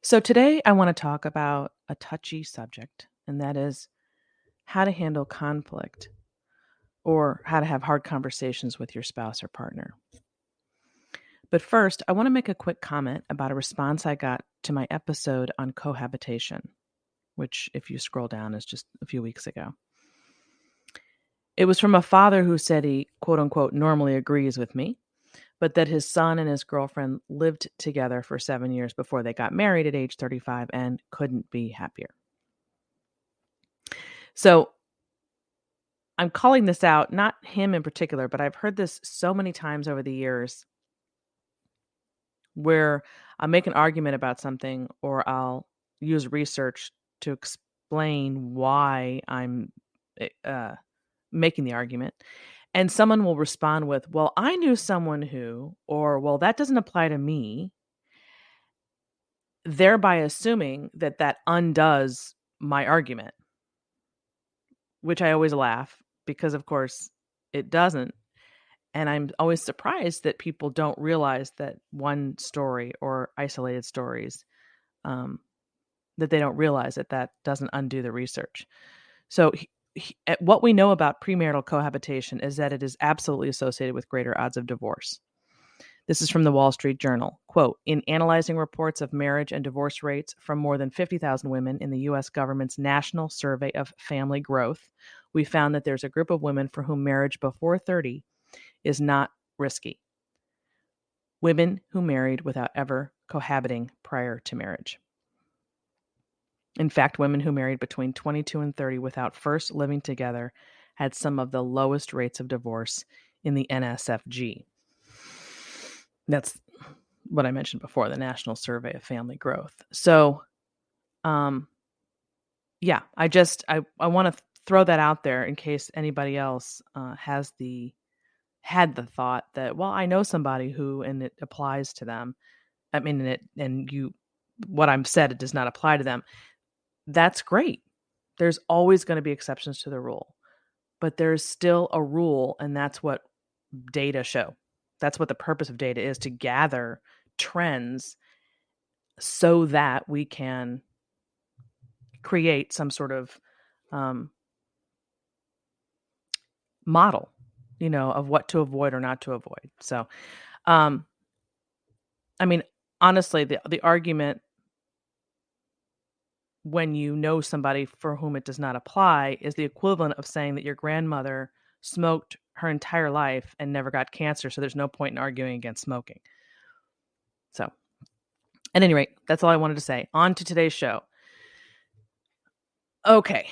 So today I want to talk about a touchy subject, and that is how to handle conflict or how to have hard conversations with your spouse or partner. But first, I want to make a quick comment about a response I got to my episode on cohabitation, which, if you scroll down, is just a few weeks ago. It was from a father who said he, quote unquote, normally agrees with me, but that his son and his girlfriend lived together for 7 years before they got married at age 35 and couldn't be happier. So I'm calling this out, not him in particular, but I've heard this so many times over the years where I'll make an argument about something or I'll use research to explain why I'm making the argument. And someone will respond with, well, I knew someone who, or, well, that doesn't apply to me, thereby assuming that that undoes my argument, which I always laugh because, of course, it doesn't. And I'm always surprised that people don't realize that one story or isolated stories, that they don't realize that that doesn't undo the research. So what we know about premarital cohabitation is that it is absolutely associated with greater odds of divorce. This is from the Wall Street Journal. Quote, in analyzing reports of marriage and divorce rates from more than 50,000 women in the U.S. government's National Survey of Family Growth, we found that there's a group of women for whom marriage before 30 is not risky. Women who married without ever cohabiting prior to marriage. In fact, women who married between 22 and 30 without first living together had some of the lowest rates of divorce in the NSFG. That's what I mentioned before, the National Survey of Family Growth. So, yeah, I want to throw that out there in case anybody else had the thought that, well, I know somebody who, and it applies to them. I mean, what I'm said, it does not apply to them. That's great. There's always going to be exceptions to the rule, but there's still a rule, and that's what data show. That's what the purpose of data is, to gather trends so that we can create some sort of model, of what to avoid or not to avoid. So, I mean, honestly, the argument when you know somebody for whom it does not apply is the equivalent of saying that your grandmother smoked her entire life and never got cancer, so there's no point in arguing against smoking. So, at any rate, that's all I wanted to say. On to today's show. Okay.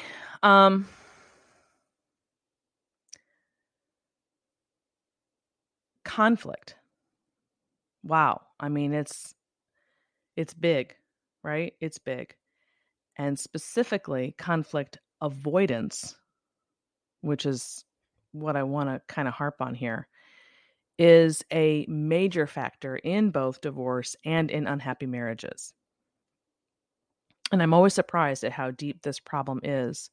Conflict. Wow. I mean, it's big, right? It's big. And specifically conflict avoidance, which is what I want to kind of harp on here, is a major factor in both divorce and in unhappy marriages. And I'm always surprised at how deep this problem is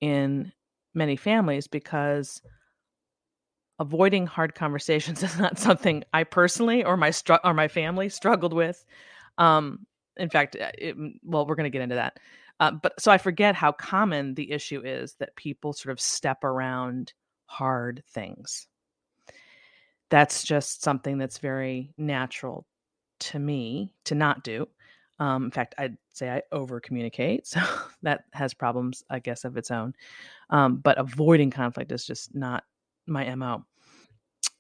in many families, because avoiding hard conversations is not something I personally or my family struggled with. In fact, we're going to get into that. But so I forget how common the issue is that people sort of step around hard things. That's just something that's very natural to me to not do. In fact, I'd say I over communicate, so that has problems, I guess, of its own. But avoiding conflict is just not my MO.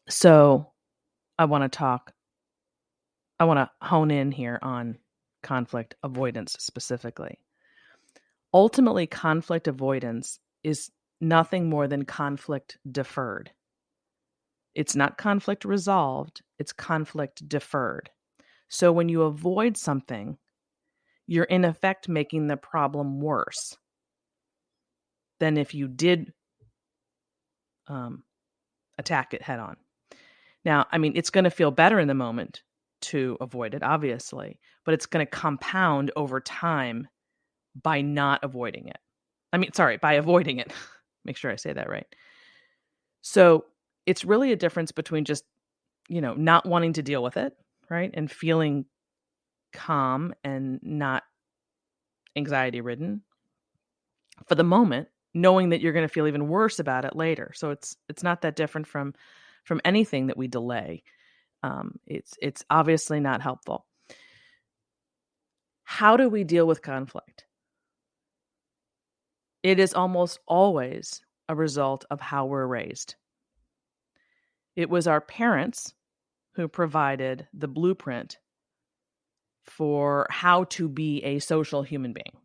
So I want to hone in here on conflict avoidance specifically. Ultimately, conflict avoidance is nothing more than conflict deferred. It's not conflict resolved, it's conflict deferred. So when you avoid something, you're in effect making the problem worse than if you did attack it head on. Now, I mean, it's going to feel better in the moment to avoid it, obviously, but it's going to compound over time by not avoiding it. By avoiding it. Make sure I say that right. So it's really a difference between just, not wanting to deal with it, right? And feeling calm and not anxiety ridden for the moment, knowing that you're going to feel even worse about it later. So it's not that different from anything that we delay. It's obviously not helpful. How do we deal with conflict? It is almost always a result of how we're raised. It was our parents who provided the blueprint for how to be a social human being.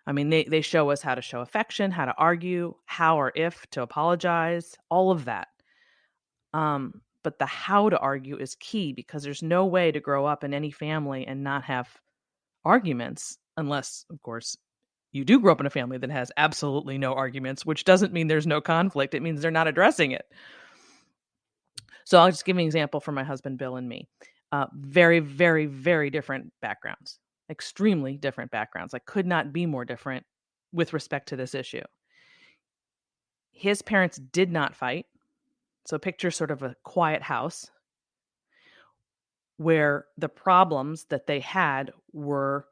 I mean, they show us how to show affection, how to argue, how or if to apologize, all of that. But the how to argue is key, because there's no way to grow up in any family and not have arguments, unless, of course, you do grow up in a family that has absolutely no arguments, which doesn't mean there's no conflict. It means they're not addressing it. So I'll just give you an example for my husband, Bill, and me. Very, very, very different backgrounds, extremely different backgrounds. I could not be more different with respect to this issue. His parents did not fight. So picture sort of a quiet house where the problems that they had were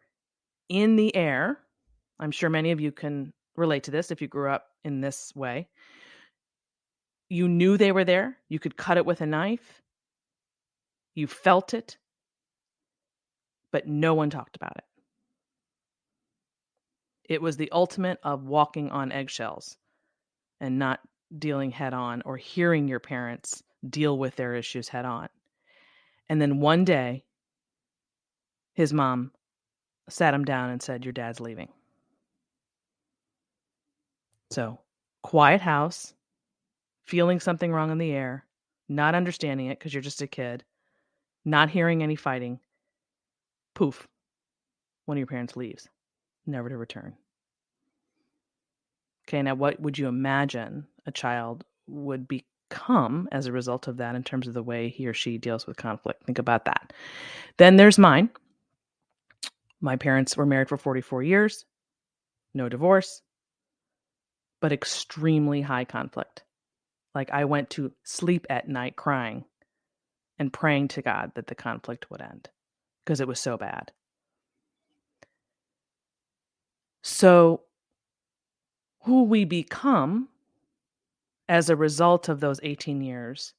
in the air. I'm sure many of you can relate to this if you grew up in this way. You knew they were there. You could cut it with a knife. You felt it, but no one talked about it. It was the ultimate of walking on eggshells and not dealing head on, or hearing your parents deal with their issues head on. And then one day, his mom sat him down and said, "Your dad's leaving." So, quiet house, feeling something wrong in the air, not understanding it because you're just a kid, not hearing any fighting. Poof, one of your parents leaves, never to return. Okay, now what would you imagine a child would become as a result of that in terms of the way he or she deals with conflict? Think about that. Then there's mine. My parents were married for 44 years, no divorce, but extremely high conflict. Like, I went to sleep at night crying and praying to God that the conflict would end because it was so bad. So who we become as a result of those 18 years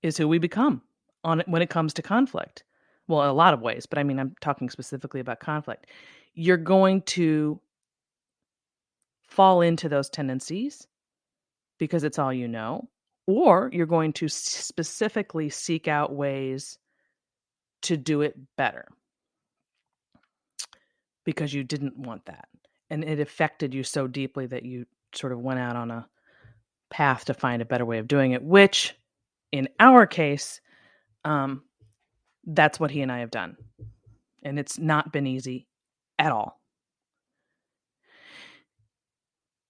is who we become when it comes to conflict. Well, in a lot of ways, but I mean, I'm talking specifically about conflict. You're going to fall into those tendencies because it's all you know, or you're going to specifically seek out ways to do it better because you didn't want that. And it affected you so deeply that you sort of went out on a path to find a better way of doing it, which in our case, that's what he and I have done. And it's not been easy at all.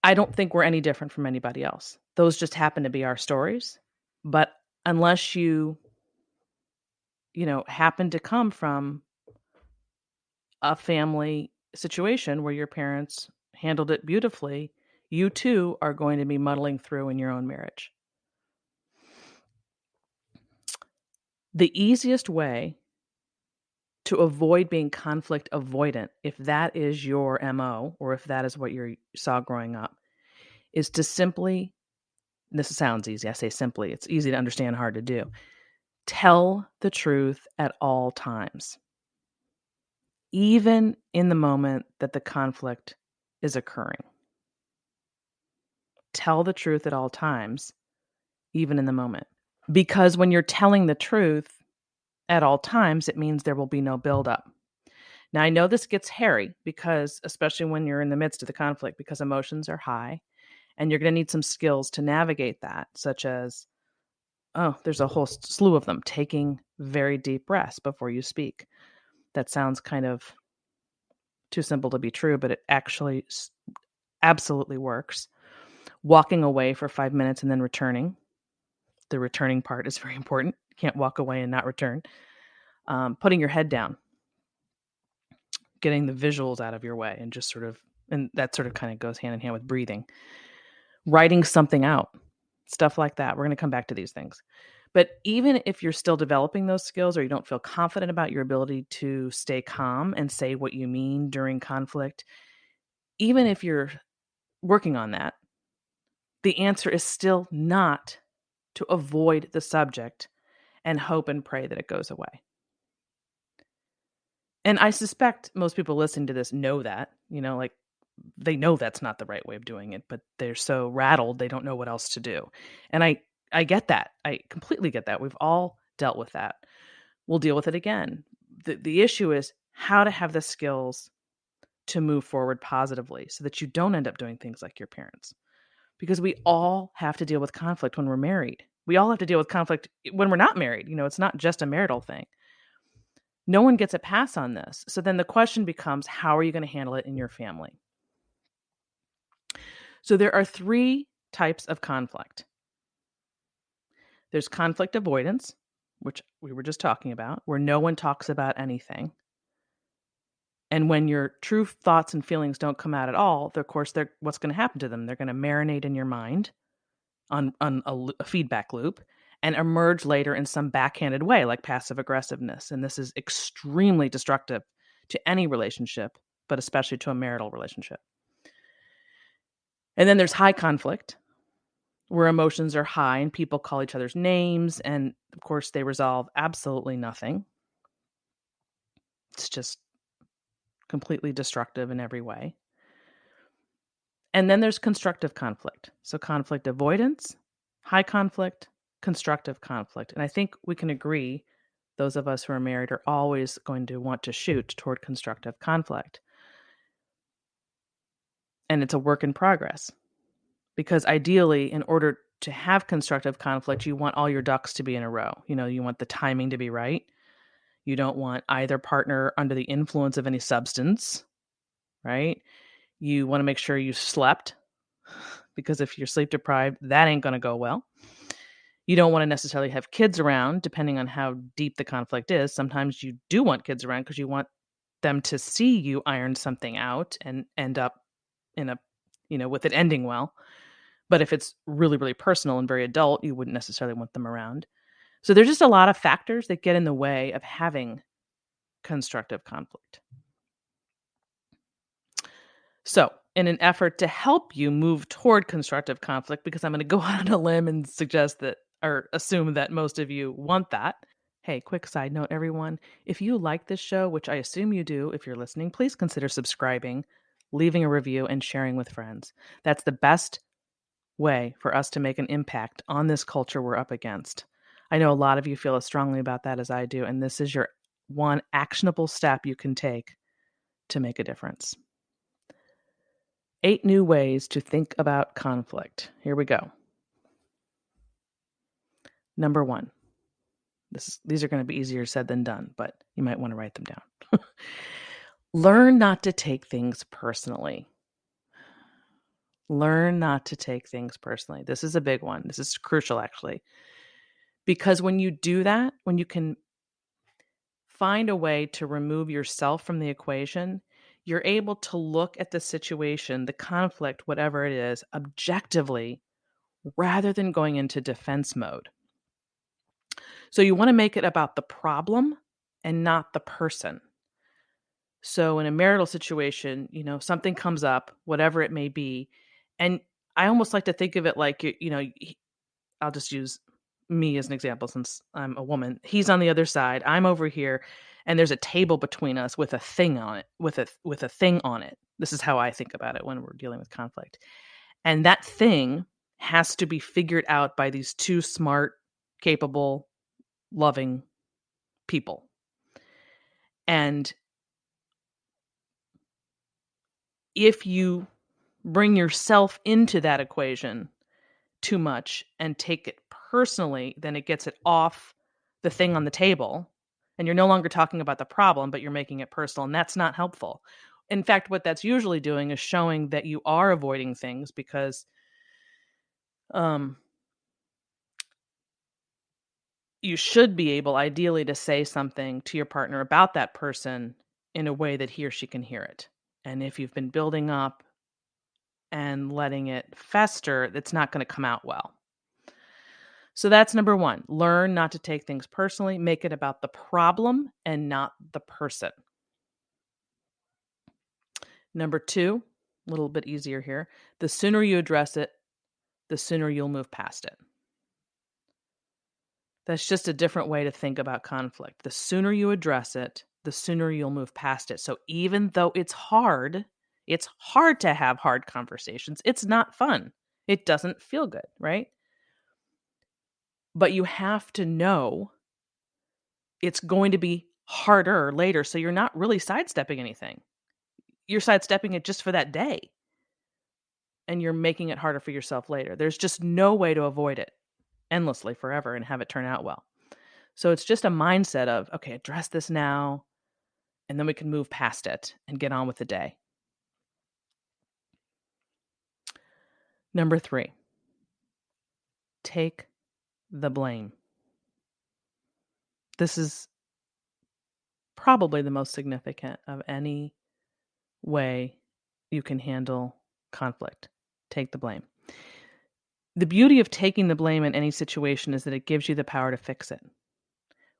I don't think we're any different from anybody else. Those just happen to be our stories. But unless you happen to come from a family situation where your parents handled it beautifully, you too are going to be muddling through in your own marriage. The easiest way to avoid being conflict avoidant, if that is your MO, or if that is what you saw growing up, is to simply, this sounds easy, I say simply, it's easy to understand, hard to do, tell the truth at all times, even in the moment that the conflict is occurring. Tell the truth at all times, even in the moment. Because when you're telling the truth at all times, it means there will be no buildup. Now, I know this gets hairy because, especially when you're in the midst of the conflict, because emotions are high and you're going to need some skills to navigate that, such as, there's a whole slew of them, taking very deep breaths before you speak. That sounds kind of too simple to be true, but it actually absolutely works. Walking away for 5 minutes and then returning. The returning part is very important. You can't walk away and not return. Putting your head down. Getting the visuals out of your way and just and that sort of kind of goes hand in hand with breathing. Writing something out. Stuff like that. We're going to come back to these things. But even if you're still developing those skills or you don't feel confident about your ability to stay calm and say what you mean during conflict, even if you're working on that, the answer is still not to avoid the subject and hope and pray that it goes away. And I suspect most people listening to this know that, like they know that's not the right way of doing it, but they're so rattled they don't know what else to do. And I get that. I completely get that. We've all dealt with that. We'll deal with it again. The issue is how to have the skills to move forward positively so that you don't end up doing things like your parents. Because we all have to deal with conflict when we're married. We all have to deal with conflict when we're not married. It's not just a marital thing. No one gets a pass on this. So then the question becomes, how are you going to handle it in your family? So there are 3 types of conflict. There's conflict avoidance, which we were just talking about, where no one talks about anything. And when your true thoughts and feelings don't come out at all, of course, what's going to happen to them? They're going to marinate in your mind on a feedback loop and emerge later in some backhanded way, like passive aggressiveness. And this is extremely destructive to any relationship, but especially to a marital relationship. And then there's high conflict, where emotions are high and people call each other's names. And of course, they resolve absolutely nothing. It's just completely destructive in every way. And then there's constructive conflict. So conflict avoidance, high conflict, constructive conflict. And I think we can agree, those of us who are married are always going to want to shoot toward constructive conflict. And it's a work in progress. Because ideally, in order to have constructive conflict, you want all your ducks to be in a row. You want the timing to be right. You don't want either partner under the influence of any substance, right? You want to make sure you slept, because if you're sleep deprived, that ain't going to go well. You don't want to necessarily have kids around, depending on how deep the conflict is. Sometimes you do want kids around because you want them to see you iron something out and end up in with it ending well. But if it's really, really personal and very adult, you wouldn't necessarily want them around. So there's just a lot of factors that get in the way of having constructive conflict. So in an effort to help you move toward constructive conflict, because I'm going to go out on a limb and suggest that, or assume that most of you want that. Hey, quick side note, everyone. If you like this show, which I assume you do if you're listening, please consider subscribing, leaving a review, and sharing with friends. That's the best way for us to make an impact on this culture we're up against. I know a lot of you feel as strongly about that as I do, and this is your one actionable step you can take to make a difference. 8 new ways to think about conflict. Here we go. Number 1. These are going to be easier said than done, but you might want to write them down. Learn not to take things personally. Learn not to take things personally. This is a big one. This is crucial, actually. Because when you do that, when you can find a way to remove yourself from the equation, you're able to look at the situation, the conflict, whatever it is, objectively, rather than going into defense mode. So you want to make it about the problem and not the person. So in a marital situation, something comes up, whatever it may be, and I almost like to think of it like, I'll just use me as an example since I'm a woman. He's on the other side, I'm over here, and there's a table between us with a thing on it, with a thing on it. This is how I think about it when we're dealing with conflict. And that thing has to be figured out by these 2 smart, capable, loving people. And if you bring yourself into that equation too much and take it personally, then it gets it off the thing on the table, and you're no longer talking about the problem, but you're making it personal, and that's not helpful. In fact, what that's usually doing is showing that you are avoiding things because you should be able, ideally, to say something to your partner about that person in a way that he or she can hear it. And if you've been building up and letting it fester, it's not going to come out well. So that's number one. Learn not to take things personally. Make it about the problem and not the person. Number two, a little bit easier here. The sooner you address it, the sooner you'll move past it. That's just a different way to think about conflict. The sooner you address it, the sooner you'll move past it. So even though it's hard to have hard conversations. It's not fun. It doesn't feel good, right? But you have to know it's going to be harder later. So you're not really sidestepping anything. You're sidestepping it just for that day. And you're making it harder for yourself later. There's just no way to avoid it endlessly forever and have it turn out well. So it's just a mindset of, okay, address this now, and then we can move past it and get on with the day. Number three, take the blame. This is probably the most significant of any way you can handle conflict. Take the blame. The beauty of taking the blame in any situation is that it gives you the power to fix it.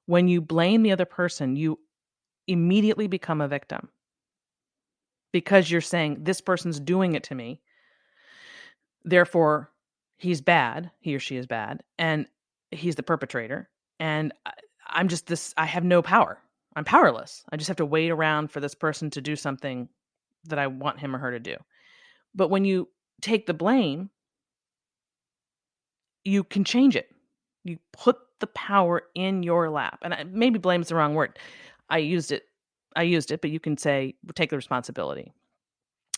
When you blame the other person, you immediately become a victim because you're saying, this person's doing it to me. Therefore, he's bad. He or she is bad. And he's the perpetrator. And I'm just this, I have no power. I'm powerless. I just have to wait around for this person to do something that I want him or her to do. But when you take the blame, you can change it. You put the power in your lap. And maybe blame is the wrong word. I used it, but you can say, take the responsibility.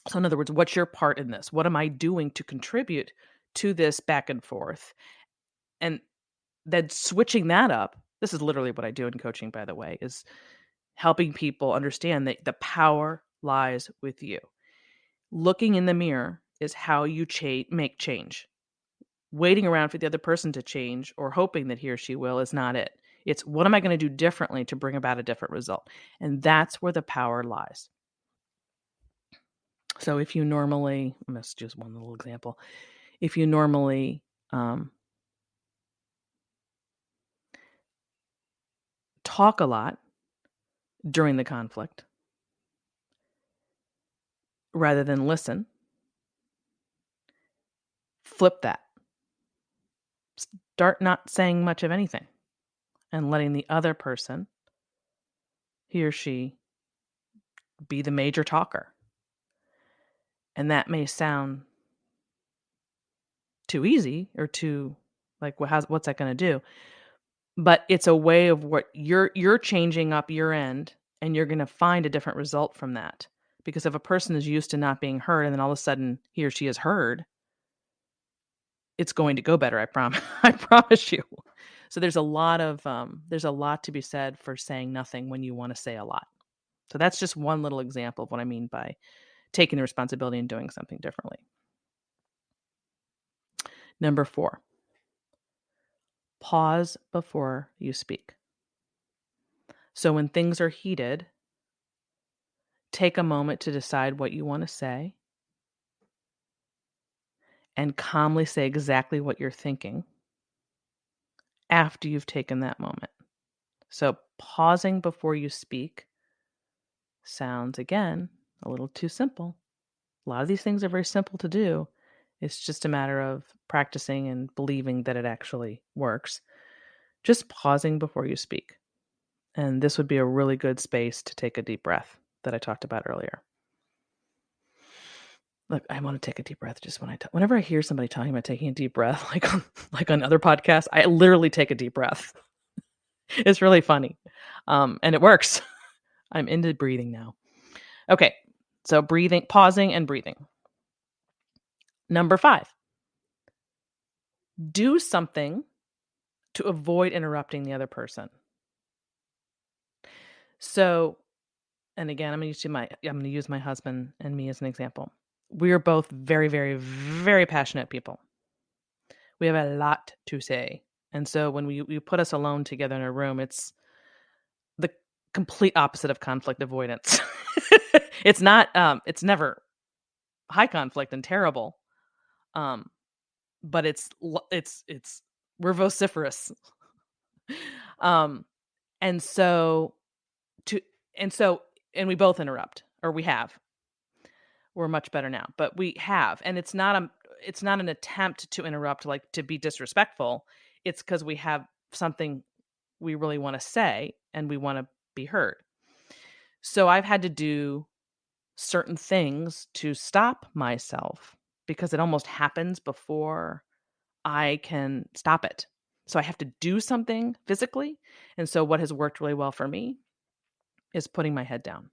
So in other words, what's your part in this? What am I doing to contribute to this back and forth? And then switching that up, this is literally what I do in coaching, by the way, is helping people understand that the power lies with you. Looking in the mirror is how you make change. Waiting around for the other person to change or hoping that he or she will is not it. It's what am I going to do differently to bring about a different result? And that's where the power lies. So if you normally, let's just one little example. If you normally talk a lot during the conflict rather than listen, flip that. Start not saying much of anything and letting the other person, he or she, be the major talker. And that may sound too easy or too like, what's that going to do? But it's a way of what you're changing up your end, and you're going to find a different result from that. Because if a person is used to not being heard and then all of a sudden he or she is heard, it's going to go better. I promise. I promise you. So there's a lot to be said for saying nothing when you want to say a lot. So that's just one little example of what I mean by taking the responsibility and doing something differently. Number 4, pause before you speak. So when things are heated, take a moment to decide what you want to say and calmly say exactly what you're thinking after you've taken that moment. So pausing before you speak sounds, again, a little too simple. A lot of these things are very simple to do. It's just a matter of practicing and believing that it actually works. Just pausing before you speak. And this would be a really good space to take a deep breath that I talked about earlier. Look, I want to take a deep breath just whenever I hear somebody talking about taking a deep breath, like on other podcasts, I literally take a deep breath. It's really funny. And it works. I'm into breathing now. Okay. So pausing and breathing. Number 5, do something to avoid interrupting the other person. So, and again, I'm going to use my husband and me as an example. We are both very, very, very passionate people. We have a lot to say. And so when you put us alone together in a room, it's the complete opposite of conflict avoidance. It's not, it's never high conflict and terrible. But it's We're vociferous. Um, and so to and so and we both interrupt, or we have. We're much better now, but we have, and it's not an attempt to interrupt, like, to be disrespectful. It's because we have something we really wanna say, and we wanna be heard. So I've had to do certain things to stop myself because it almost happens before I can stop it. So I have to do something physically, and so what has worked really well for me is putting my head down.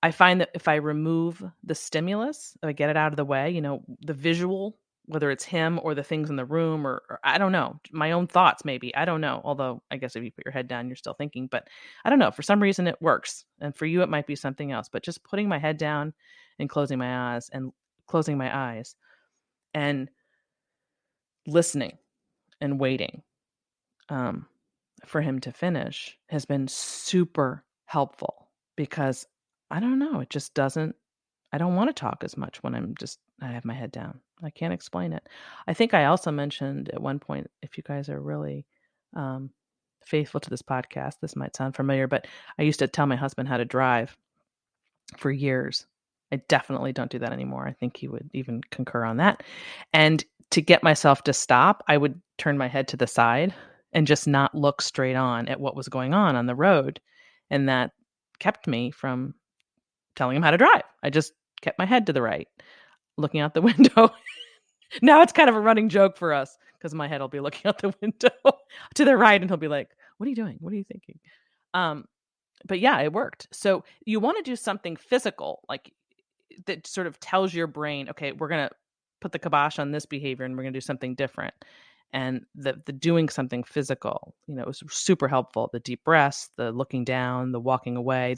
I find that if I remove the stimulus, if I get it out of the way, the visual, whether it's him or the things in the room, or I don't know, my own thoughts maybe, I don't know. Although I guess if you put your head down, you're still thinking, but I don't know. For some reason, it works, and for you, it might be something else. But just putting my head down and closing my eyes and listening and waiting um, for him to finish has been super helpful because I don't know, it just doesn't. I don't want to talk as much when I have my head down. I can't explain it. I think I also mentioned at one point, if you guys are really um, faithful to this podcast, this might sound familiar, but I used to tell my husband how to drive for years. I definitely don't do that anymore. I think he would even concur on that. And to get myself to stop, I would turn my head to the side and just not look straight on what was going on the road. And that kept me from telling him how to drive. I just kept my head to the right, looking out the window. Now it's kind of a running joke for us because my head will be looking out the window to the right, and he'll be like, "What are you doing? What are you thinking?" Um, but yeah, it worked. So you want to do something physical, like that sort of tells your brain, okay, we're gonna put the kibosh on this behavior, and we're gonna do something different. And the doing something physical, it was super helpful. The deep breaths, the looking down, the walking away.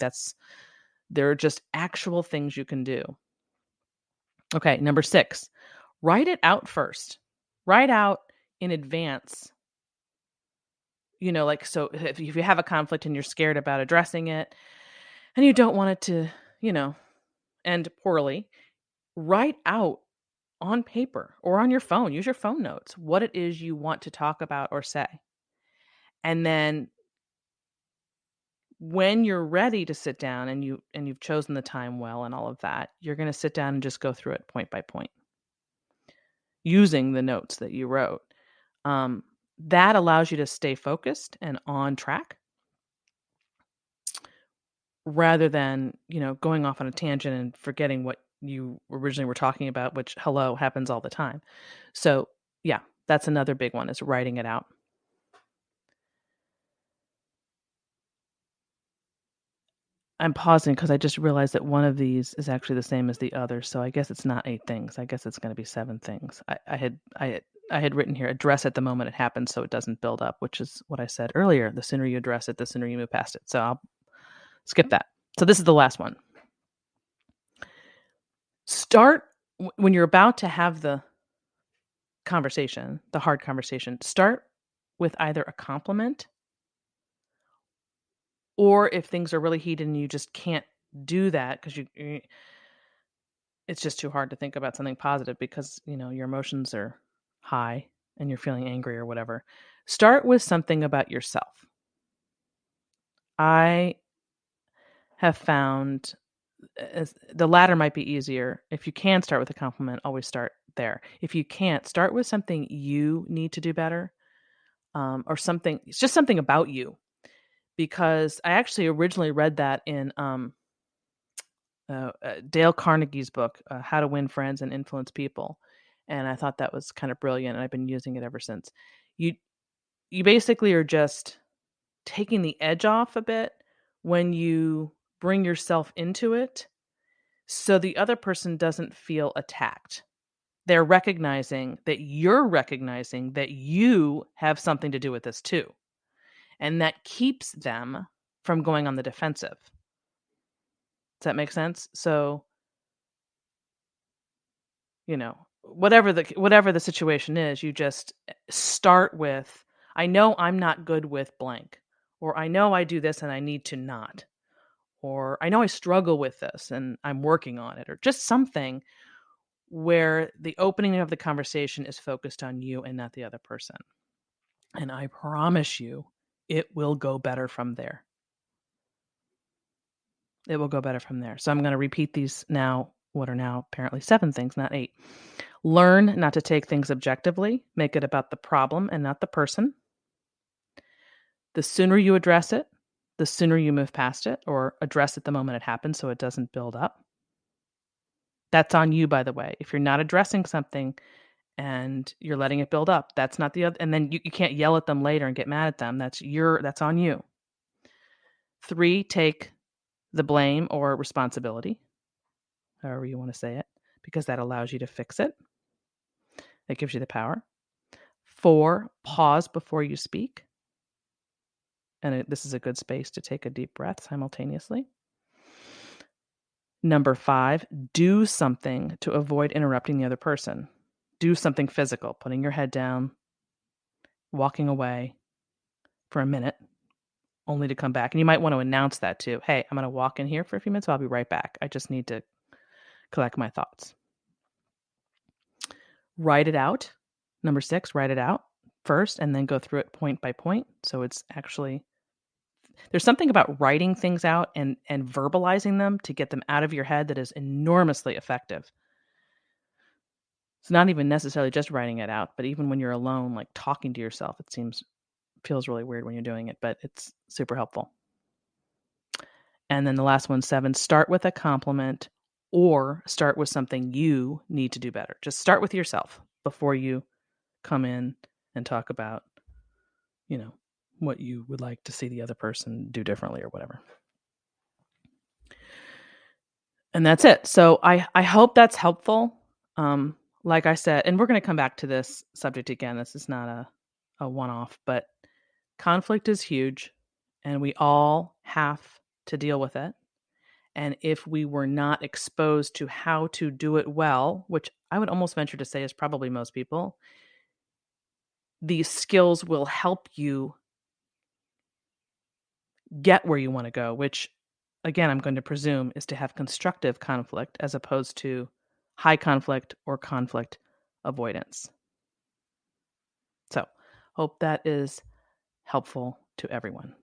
There are just actual things you can do. Okay, number 6, write it out first. Write out in advance. Like, so if you have a conflict and you're scared about addressing it and you don't want it to, end poorly, write out on paper or on your phone, use your phone notes, what it is you want to talk about or say. And then when you're ready to sit down and you've chosen the time well and all of that, you're going to sit down and just go through it point by point using the notes that you wrote. That allows you to stay focused and on track rather than, going off on a tangent and forgetting what you originally were talking about, which happens all the time. So yeah, that's another big one, is writing it out. I'm pausing because I just realized that one of these is actually the same as the other. So I guess it's not 8 things. I guess it's going to be 7 things. I had written here, address at the moment it happens so it doesn't build up, which is what I said earlier. The sooner you address it, the sooner you move past it. So I'll skip that. So this is the last one. Start when you're about to have the conversation, the hard conversation, start with either a compliment, or if things are really heated and you just can't do that because it's just too hard to think about something positive because, your emotions are high and you're feeling angry or whatever. Start with something about yourself. I have found the latter might be easier. If you can start with a compliment, always start there. If you can't, start with something you need to do better, or something. It's just something about you. Because I actually originally read that in Dale Carnegie's book, How to Win Friends and Influence People, and I thought that was kind of brilliant, and I've been using it ever since. You you basically are just taking the edge off a bit when you bring yourself into it, so the other person doesn't feel attacked. They're recognizing that you have something to do with this too, and that keeps them from going on the defensive. Does that make sense? So, whatever the situation is, you just start with, I know I'm not good with blank, or I know I do this and I need to not, or I know I struggle with this and I'm working on it, or just something where the opening of the conversation is focused on you and not the other person. And I promise you, it will go better from there. It will go better from there. So I'm going to repeat these now, what are now apparently 7 things, not 8. Learn not to take things objectively. Make it about the problem and not the person. The sooner you address it, the sooner you move past it, or address it the moment it happens so it doesn't build up. That's on you, by the way. If you're not addressing something and you're letting it build up, that's not the other, and then you can't yell at them later and get mad at them. That's on you. 3, take the blame or responsibility, however you want to say it, because that allows you to fix it. That gives you the power. 4, pause before you speak. And this is a good space to take a deep breath simultaneously. Number 5, do something to avoid interrupting the other person. Do something physical, putting your head down, walking away for a minute, only to come back. And you might want to announce that too. Hey, I'm going to walk in here for a few minutes. I'll be right back. I just need to collect my thoughts. Write it out. Number 6, write it out first and then go through it point by point. So it's actually, there's something about writing things out and verbalizing them to get them out of your head that is enormously effective. It's not even necessarily just writing it out, but even when you're alone, like talking to yourself, feels really weird when you're doing it, but it's super helpful. And then the last one, 7, start with a compliment or start with something you need to do better. Just start with yourself before you come in and talk about, what you would like to see the other person do differently or whatever. And that's it. So I hope that's helpful. Like I said, and we're going to come back to this subject again. This is not a one-off, but conflict is huge and we all have to deal with it. And if we were not exposed to how to do it well, which I would almost venture to say is probably most people, these skills will help you get where you want to go, which, again, I'm going to presume is to have constructive conflict as opposed to high conflict or conflict avoidance. So, hope that is helpful to everyone.